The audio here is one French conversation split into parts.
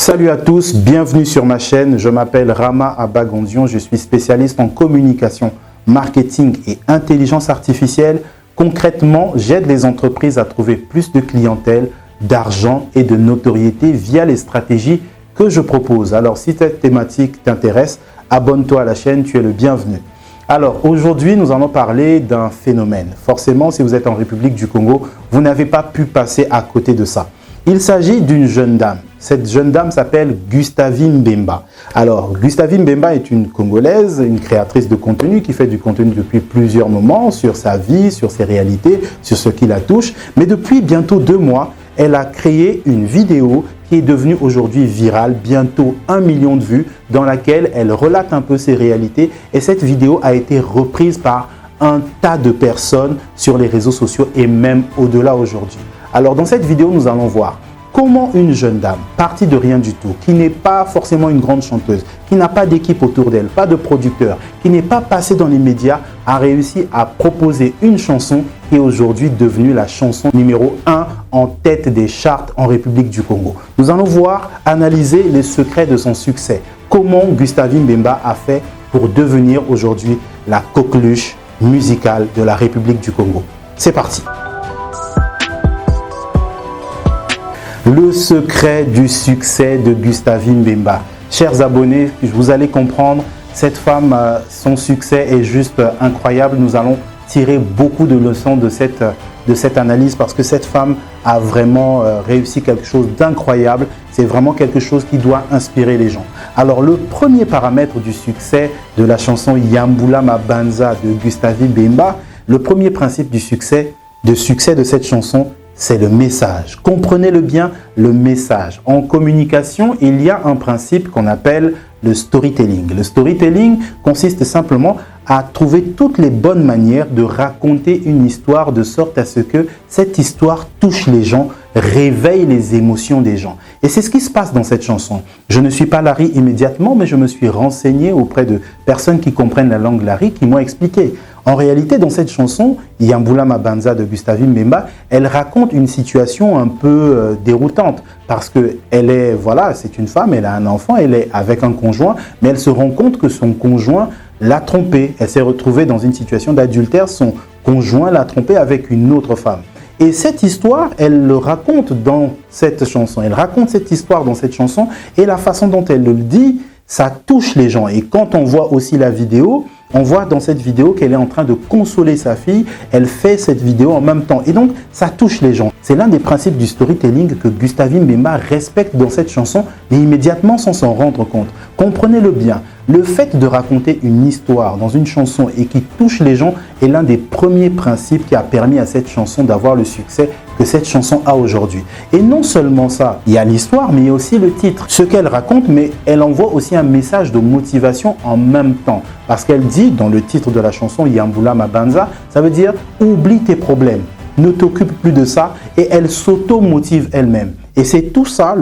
Salut à tous, bienvenue sur ma chaîne. Je m'appelle Rama Abagondion, je suis spécialiste en communication, marketing et intelligence artificielle. Concrètement, j'aide les entreprises à trouver plus de clientèle, d'argent et de notoriété via les stratégies que je propose. Alors, si cette thématique t'intéresse, abonne-toi à la chaîne, tu es le bienvenu. Alors, aujourd'hui, nous allons parler d'un phénomène. Forcément, si vous êtes en République du Congo, vous n'avez pas pu passer à côté de ça. Il s'agit d'une jeune dame. Cette jeune dame s'appelle Gustavine Mbemba. Alors, Gustavine Mbemba est une Congolaise, une créatrice de contenu qui fait du contenu depuis plusieurs moments sur sa vie, sur ses réalités, sur ce qui la touche. Mais depuis bientôt 2 mois, elle a créé une vidéo qui est devenue aujourd'hui virale, bientôt 1 million de vues, dans laquelle elle relate un peu ses réalités. Et cette vidéo a été reprise par un tas de personnes sur les réseaux sociaux et même au-delà aujourd'hui. Alors, dans cette vidéo, nous allons voir comment une jeune dame, partie de rien du tout, qui n'est pas forcément une grande chanteuse, qui n'a pas d'équipe autour d'elle, pas de producteur, qui n'est pas passée dans les médias, a réussi à proposer une chanson qui est aujourd'hui devenue la chanson numéro 1 en tête des charts en République du Congo. Nous allons voir, analyser les secrets de son succès. Comment Gustavine Mbemba a fait pour devenir aujourd'hui la coqueluche musicale de la République du Congo. C'est parti! Le secret du succès de Gustavine Mbemba. Chers abonnés, vous allez comprendre, cette femme, son succès est juste incroyable. Nous allons tirer beaucoup de leçons de cette analyse parce que cette femme a vraiment réussi quelque chose d'incroyable. C'est vraiment quelque chose qui doit inspirer les gens. Alors, le premier paramètre du succès de la chanson Yambula Mabanza de Gustavine Mbemba, le premier principe du succès de cette chanson, c'est le message. Comprenez-le bien, le message. En communication, il y a un principe qu'on appelle le storytelling. Le storytelling consiste simplement à trouver toutes les bonnes manières de raconter une histoire de sorte à ce que cette histoire touche les gens, réveille les émotions des gens. Et c'est ce qui se passe dans cette chanson. Je ne suis pas Lari immédiatement, mais je me suis renseigné auprès de personnes qui comprennent la langue Lari qui m'ont expliqué. En réalité, dans cette chanson, Yambula Mabanza de Gustavine Mbemba, elle raconte une situation un peu déroutante parce que c'est une femme, elle a un enfant, elle est avec un conjoint, mais elle se rend compte que son conjoint l'a trompée. Elle s'est retrouvée dans une situation d'adultère, son conjoint l'a trompée avec une autre femme. Et cette histoire, elle le raconte dans cette chanson. Elle raconte cette histoire dans cette chanson et la façon dont elle le dit, ça touche les gens. Et quand on voit aussi la vidéo, on voit dans cette vidéo qu'elle est en train de consoler sa fille. Elle fait cette vidéo en même temps. Et donc, ça touche les gens. C'est l'un des principes du storytelling que Gustavine Mbemba respecte dans cette chanson, mais immédiatement sans s'en rendre compte. Comprenez-le bien. Le fait de raconter une histoire dans une chanson et qui touche les gens est l'un des premiers principes qui a permis à cette chanson d'avoir le succès que cette chanson a aujourd'hui. Et non seulement ça, il y a l'histoire, mais il y a aussi le titre. Ce qu'elle raconte, mais elle envoie aussi un message de motivation en même temps. Parce qu'elle dit dans le titre de la chanson Yambula Mabanza, ça veut dire « oublie tes problèmes ». Ne t'occupe plus de ça et elle s'auto-motive elle-même. Et c'est tout ça,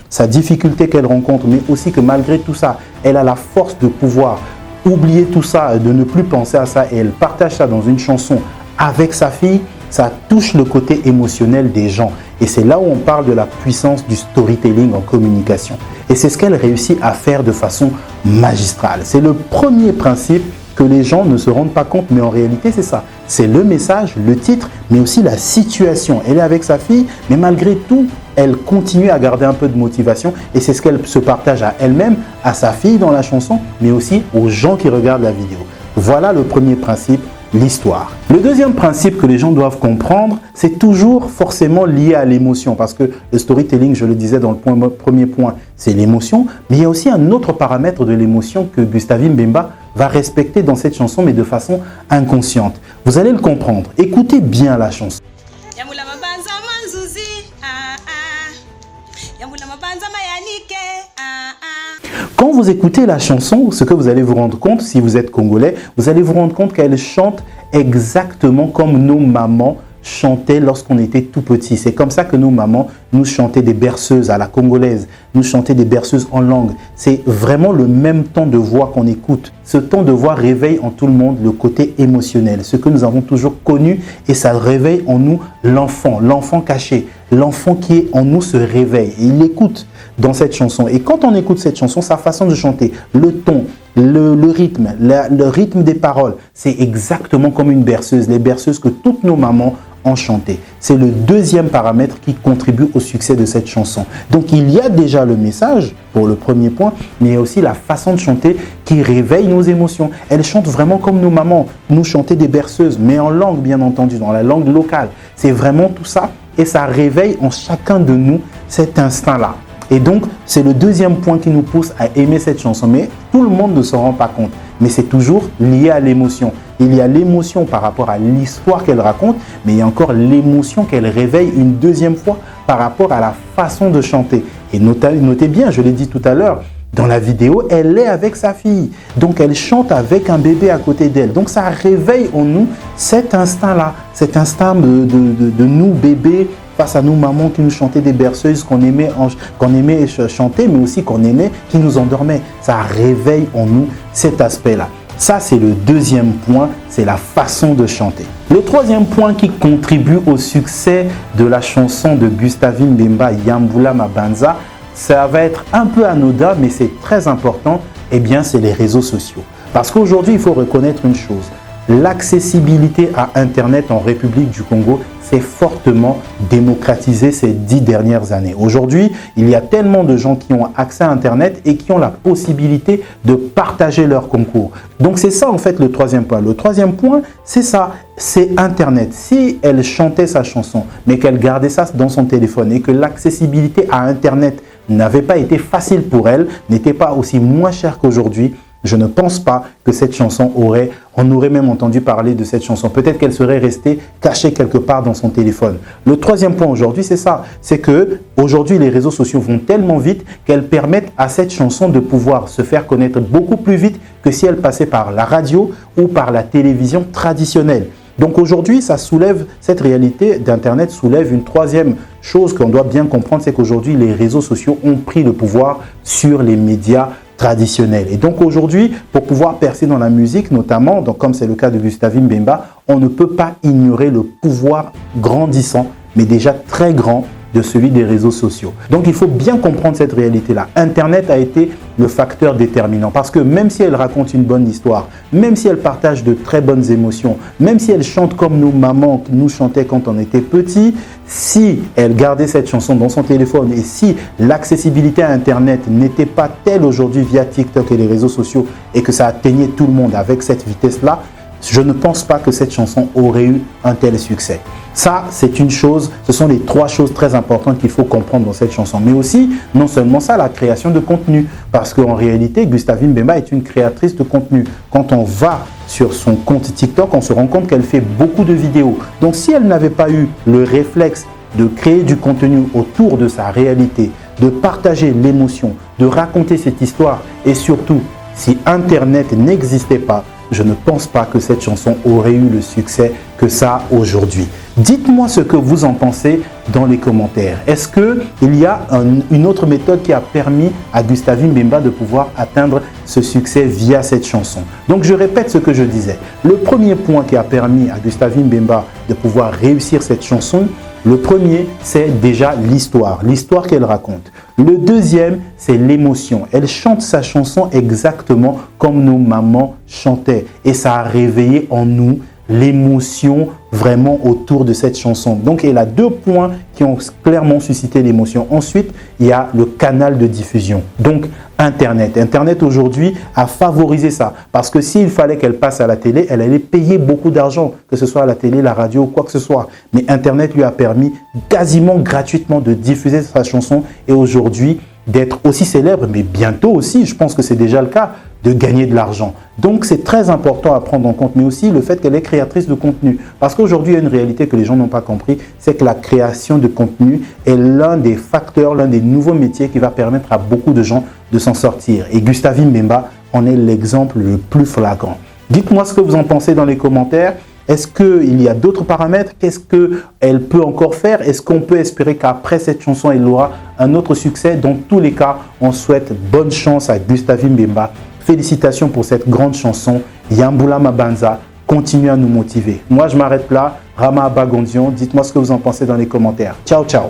sa difficulté qu'elle rencontre, mais aussi que malgré tout ça, elle a la force de pouvoir oublier tout ça, de ne plus penser à ça et elle partage ça dans une chanson avec sa fille. Ça touche le côté émotionnel des gens. Et c'est là où on parle de la puissance du storytelling en communication. Et c'est ce qu'elle réussit à faire de façon magistrale. C'est le premier principe que les gens ne se rendent pas compte, mais en réalité, c'est ça. C'est le message, le titre, mais aussi la situation. Elle est avec sa fille, mais malgré tout, elle continue à garder un peu de motivation et c'est ce qu'elle se partage à elle-même, à sa fille dans la chanson, mais aussi aux gens qui regardent la vidéo. Voilà le premier principe, l'histoire. Le deuxième principe que les gens doivent comprendre, c'est toujours forcément lié à l'émotion parce que le storytelling, je le disais dans le premier point, c'est l'émotion, mais il y a aussi un autre paramètre de l'émotion que Gustavine Mbemba va respecter dans cette chanson, mais de façon inconsciente. Vous allez le comprendre. Écoutez bien la chanson. Quand vous écoutez la chanson, ce que vous allez vous rendre compte, si vous êtes congolais, vous allez vous rendre compte qu'elle chante exactement comme nos mamans chantait lorsqu'on était tout petit. C'est comme ça que nos mamans nous chantaient des berceuses à la congolaise, nous chantaient des berceuses en langue. C'est vraiment le même ton de voix qu'on écoute. Ce ton de voix réveille en tout le monde le côté émotionnel, ce que nous avons toujours connu, et ça réveille en nous l'enfant caché. L'enfant qui est en nous se réveille et il écoute dans cette chanson. Et quand on écoute cette chanson, sa façon de chanter, le ton, le rythme des paroles, c'est exactement comme une berceuse, les berceuses que toutes nos mamans ont chantées. C'est le deuxième paramètre qui contribue au succès de cette chanson. Donc il y a déjà le message pour le premier point, mais il y a aussi la façon de chanter qui réveille nos émotions. Elle chante vraiment comme nos mamans nous chantaient des berceuses, mais en langue bien entendu, dans la langue locale. C'est vraiment tout ça et ça réveille en chacun de nous cet instinct-là. Et donc, c'est le deuxième point qui nous pousse à aimer cette chanson. Mais tout le monde ne s'en rend pas compte. Mais c'est toujours lié à l'émotion. Il y a l'émotion par rapport à l'histoire qu'elle raconte, mais il y a encore l'émotion qu'elle réveille une deuxième fois par rapport à la façon de chanter. Et notez bien, je l'ai dit tout à l'heure, dans la vidéo, elle est avec sa fille. Donc, elle chante avec un bébé à côté d'elle. Donc, ça réveille en nous cet instinct-là, cet instinct de nous, bébés, face à nous, mamans qui nous chantaient des berceuses qu'on aimait chanter, mais aussi qu'on aimait, qui nous endormaient. Ça réveille en nous cet aspect-là. Ça, c'est le deuxième point, c'est la façon de chanter. Le troisième point qui contribue au succès de la chanson de Gustavine Mbemba, Yambula Mabanza, ça va être un peu anodin, mais c'est très important, eh bien, c'est les réseaux sociaux. Parce qu'aujourd'hui, il faut reconnaître une chose. L'accessibilité à Internet en République du Congo s'est fortement démocratisée ces 10 dernières années. Aujourd'hui, il y a tellement de gens qui ont accès à Internet et qui ont la possibilité de partager leur concours. Donc, c'est ça en fait le troisième point. Le troisième point, c'est ça, c'est Internet. Si elle chantait sa chanson, mais qu'elle gardait ça dans son téléphone et que l'accessibilité à Internet n'avait pas été facile pour elle, n'était pas aussi moins cher qu'aujourd'hui, je ne pense pas que cette chanson on aurait même entendu parler de cette chanson. Peut-être qu'elle serait restée cachée quelque part dans son téléphone. Le troisième point aujourd'hui, c'est ça. C'est que aujourd'hui, les réseaux sociaux vont tellement vite qu'elles permettent à cette chanson de pouvoir se faire connaître beaucoup plus vite que si elle passait par la radio ou par la télévision traditionnelle. Donc aujourd'hui, cette réalité d'Internet soulève une troisième chose qu'on doit bien comprendre, c'est qu'aujourd'hui, les réseaux sociaux ont pris le pouvoir sur les médias traditionnels. Et donc aujourd'hui, pour pouvoir percer dans la musique, notamment, donc comme c'est le cas de Gustavine Mbemba, on ne peut pas ignorer le pouvoir grandissant, mais déjà très grand, de celui des réseaux sociaux. Donc il faut bien comprendre cette réalité-là. Internet a été le facteur déterminant parce que même si elle raconte une bonne histoire, même si elle partage de très bonnes émotions, même si elle chante comme nos mamans nous chantaient quand on était petits, si elle gardait cette chanson dans son téléphone et si l'accessibilité à Internet n'était pas telle aujourd'hui via TikTok et les réseaux sociaux et que ça atteignait tout le monde avec cette vitesse-là, je ne pense pas que cette chanson aurait eu un tel succès. Ça, c'est une chose, ce sont les trois choses très importantes qu'il faut comprendre dans cette chanson. Mais aussi, non seulement ça, la création de contenu. Parce qu'en réalité, Gustavine Mbemba est une créatrice de contenu. Quand on va sur son compte TikTok, on se rend compte qu'elle fait beaucoup de vidéos. Donc, si elle n'avait pas eu le réflexe de créer du contenu autour de sa réalité, de partager l'émotion, de raconter cette histoire et surtout, si Internet n'existait pas, je ne pense pas que cette chanson aurait eu le succès que ça a aujourd'hui. Dites-moi ce que vous en pensez dans les commentaires. Est-ce qu'il y a une autre méthode qui a permis à Gustavine Mbemba de pouvoir atteindre ce succès via cette chanson? Donc je répète ce que je disais. Le premier point qui a permis à Gustavine Mbemba de pouvoir réussir cette chanson, le premier, c'est déjà l'histoire qu'elle raconte. Le deuxième, c'est l'émotion. Elle chante sa chanson exactement comme nos mamans chantaient. Et ça a réveillé en nous l'émotion vraiment autour de cette chanson. Donc, il y a deux points qui ont clairement suscité l'émotion. Ensuite, il y a le canal de diffusion. Donc, Internet. Internet aujourd'hui a favorisé ça. Parce que s'il fallait qu'elle passe à la télé, elle allait payer beaucoup d'argent, que ce soit à la télé, la radio ou quoi que ce soit. Mais Internet lui a permis quasiment gratuitement de diffuser sa chanson et aujourd'hui d'être aussi célèbre, mais bientôt aussi, je pense que c'est déjà le cas, de gagner de l'argent. Donc, c'est très important à prendre en compte, mais aussi le fait qu'elle est créatrice de contenu. Parce qu'aujourd'hui, il y a une réalité que les gens n'ont pas compris, c'est que la création de contenu est l'un des facteurs, l'un des nouveaux métiers qui va permettre à beaucoup de gens de s'en sortir. Et Gustavine Mbemba en est l'exemple le plus flagrant. Dites-moi ce que vous en pensez dans les commentaires. Est-ce qu'il y a d'autres paramètres? Qu'est-ce qu'elle peut encore faire? Est-ce qu'on peut espérer qu'après cette chanson, elle aura un autre succès? Dans tous les cas, on souhaite bonne chance à Gustavine Mbemba. Félicitations pour cette grande chanson. Yambula Mabanza, continue à nous motiver. Moi, je m'arrête là. Rama Bagondion, dites-moi ce que vous en pensez dans les commentaires. Ciao, ciao.